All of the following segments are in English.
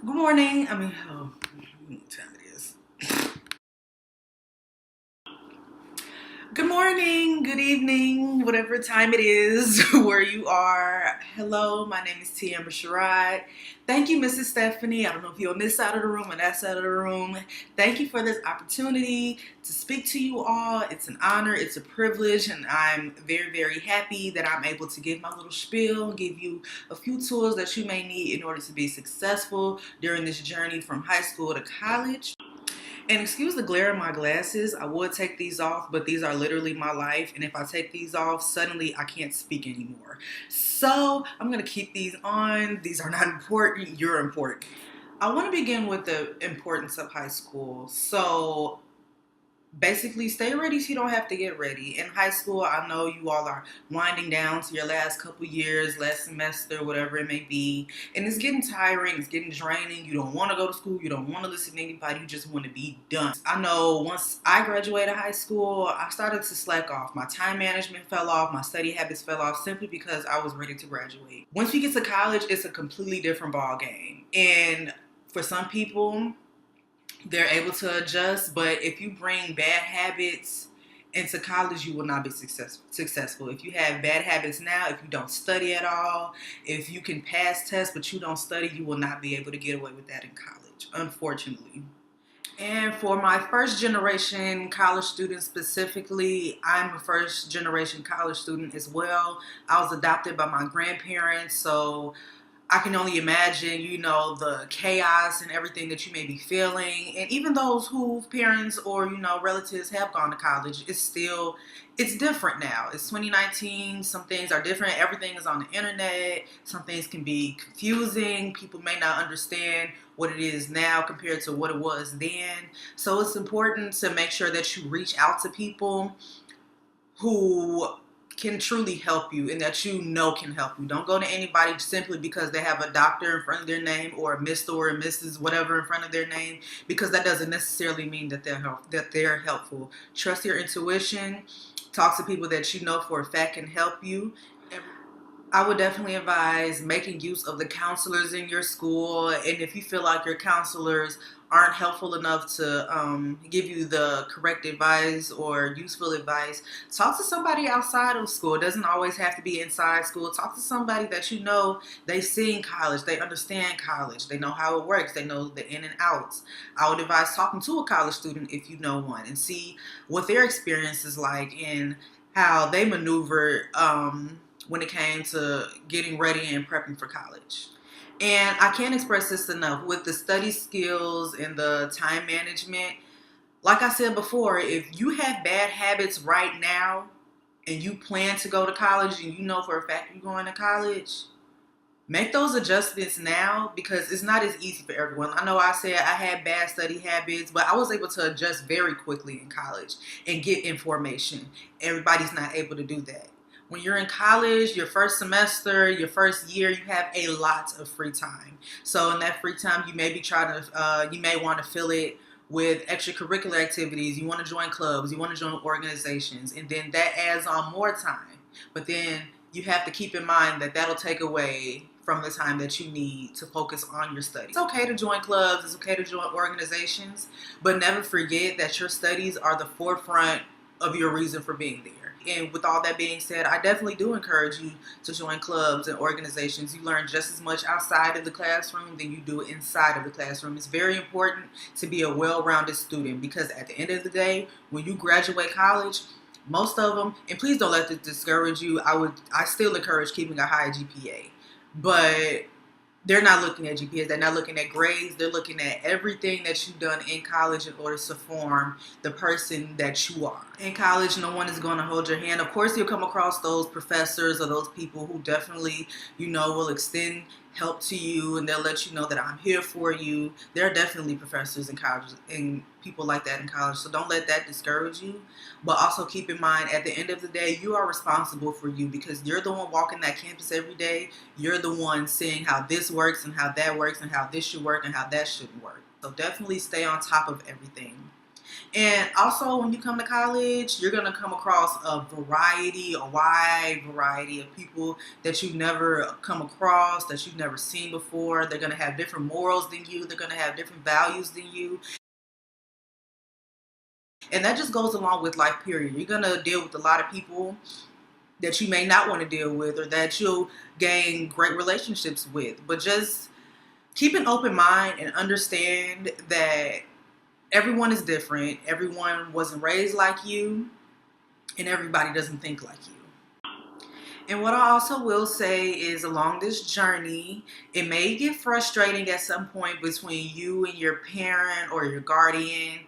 Good morning. What time it is? Good morning, good evening, whatever time it is where you are. Hello, my name is T. Amber Sherrod. Thank you, Mrs. Stephanie. I don't know if you're on this side of the room or that side of the room. Thank you for this opportunity to speak to you all. It's an honor, it's a privilege, and I'm very, very happy that I'm able to give my little spiel, give you a few tools that you may need in order to be successful during this journey from high school to college. And excuse the glare in my glasses. I would take these off, but these are literally my life. And if I take these off, suddenly I can't speak anymore. So I'm going to keep these on. These are not important. You're important. I want to begin with the importance of high school. So basically, stay ready so you don't have to get ready. In high school, I know you all are winding down to your last couple years, last semester, whatever it may be, and it's getting tiring, it's getting draining. You don't want to go to school, you don't want to listen to anybody, you just want to be done. I know once I graduated high school, I started to slack off. My time management fell off, my study habits fell off simply because I was ready to graduate. Once you get to college, it's a completely different ball game. And for some people, they're able to adjust, but if you bring bad habits into college, you will not be successful. If you have bad habits now, if you don't study at all, if you can pass tests but you don't study, you will not be able to get away with that in college, unfortunately. And for my first generation college students specifically, I'm a first generation college student as well. I was adopted by my grandparents, so I can only imagine, the chaos and everything that you may be feeling. And even those whose parents or, relatives have gone to college, it's different now. It's 2019. Some things are different. Everything is on the internet. Some things can be confusing. People may not understand what it is now compared to what it was then. So it's important to make sure that you reach out to people who can truly help you and that you know can help you. Don't go to anybody simply because they have a doctor in front of their name or a Mr. or a Mrs. whatever in front of their name, because that doesn't necessarily mean that they're helpful. Trust your intuition. Talk to people that you know for a fact can help you. I would definitely advise making use of the counselors in your school. And if you feel like your counselors aren't helpful enough to give you the correct advice or useful advice, talk to somebody outside of school. It doesn't always have to be inside school. Talk to somebody that you know they've seen college, they understand college, they know how it works, they know the in and outs. I would advise talking to a college student if you know one and see what their experience is like and how they maneuver when it came to getting ready and prepping for college. And I can't express this enough with the study skills and the time management. Like I said before, if you have bad habits right now and you plan to go to college and you know for a fact you're going to college, make those adjustments now because it's not as easy for everyone. I know I said I had bad study habits, but I was able to adjust very quickly in college and get information. Everybody's not able to do that. When you're in college, your first semester, your first year, you have a lot of free time. So in that free time, you may want to fill it with extracurricular activities. You want to join clubs, you want to join organizations, and then that adds on more time. But then you have to keep in mind that that'll take away from the time that you need to focus on your studies. It's okay to join clubs, it's okay to join organizations, but never forget that your studies are the forefront of your reason for being there. And with all that being said, I definitely do encourage you to join clubs and organizations. You learn just as much outside of the classroom than you do inside of the classroom. It's very important to be a well-rounded student because at the end of the day, when you graduate college, most of them, and please don't let this discourage you. I still encourage keeping a high GPA, but they're not looking at GPAs. They're not looking at grades. They're looking at everything that you've done in college in order to form the person that you are. In college, no one is going to hold your hand. Of course, you'll come across those professors or those people who definitely, will extend help to you and they'll let you know that I'm here for you. There are definitely professors in college and people like that in college. So don't let that discourage you. But also keep in mind, at the end of the day, you are responsible for you because you're the one walking that campus every day. You're the one seeing how this works and how that works and how this should work and how that shouldn't work. So definitely stay on top of everything. And also, when you come to college, you're going to come across a wide variety of people that you've never come across, that you've never seen before. They're going to have different morals than you. They're going to have different values than you. And that just goes along with life, period. You're going to deal with a lot of people that you may not want to deal with, or that you'll gain great relationships with. But just keep an open mind and understand that everyone is different. Everyone wasn't raised like you, and everybody doesn't think like you. And what I also will say is, along this journey, it may get frustrating at some point between you and your parent or your guardian,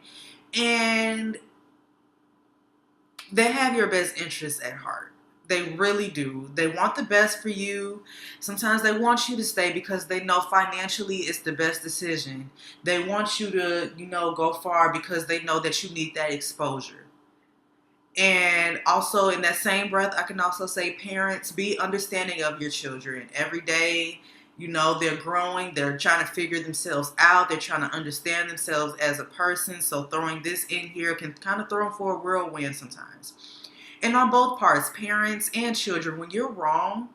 and they have your best interests at heart. They really do. They want the best for you. Sometimes they want you to stay because they know financially it's the best decision. They want you to, go far because they know that you need that exposure. And also, in that same breath, I can also say, parents, be understanding of your children. Every day, they're growing. They're trying to figure themselves out. They're trying to understand themselves as a person. So throwing this in here can kind of throw them for a whirlwind sometimes. And on both parts, parents and children, when you're wrong,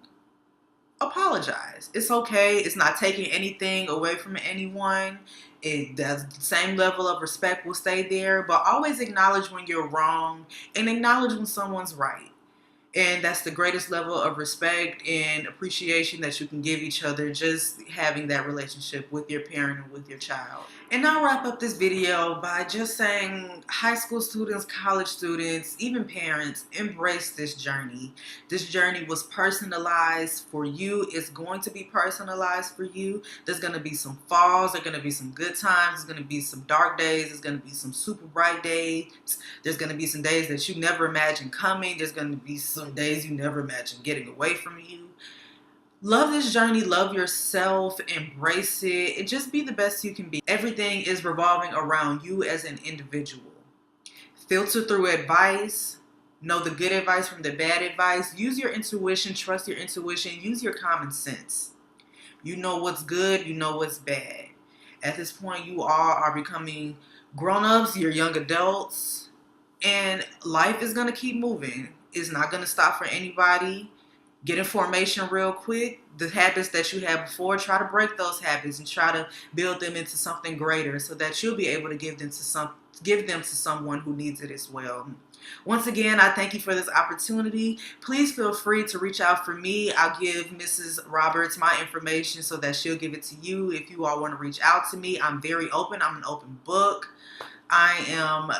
apologize. It's okay. It's not taking anything away from anyone. The same level of respect will stay there, but always acknowledge when you're wrong and acknowledge when someone's right. And that's the greatest level of respect and appreciation that you can give each other, just having that relationship with your parent and with your child. And I'll wrap up this video by just saying, high school students, college students, even parents, embrace this journey. This journey was personalized for you. It's going to be personalized for you. There's going to be some falls. There's going to be some good times. There's going to be some dark days. There's going to be some super bright days. There's going to be some days that you never imagined coming. There's going to be some days you never imagined getting away from you. Love this journey, love yourself, embrace it, and just be the best you can be. Everything is revolving around you as an individual. Filter through advice, know the good advice from the bad advice, use your intuition, trust your intuition, use your common sense. You know what's good, you know what's bad. At this point, you all are becoming grown-ups, you're young adults, and life is going to keep moving. It's not going to stop for anybody. Get information real quick. The habits that you had before, try to break those habits and try to build them into something greater so that you'll be able to give them to someone who needs it as well. Once again, I thank you for this opportunity. Please feel free to reach out for me. I'll give Mrs. Roberts my information so that she'll give it to you if you all want to reach out to me. I'm very open. I'm an open book. I am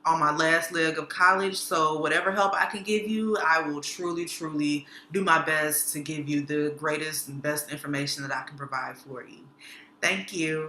on my last leg of college, so whatever help I can give you, I will truly do my best to give you the greatest and best information that I can provide for you. Thank you.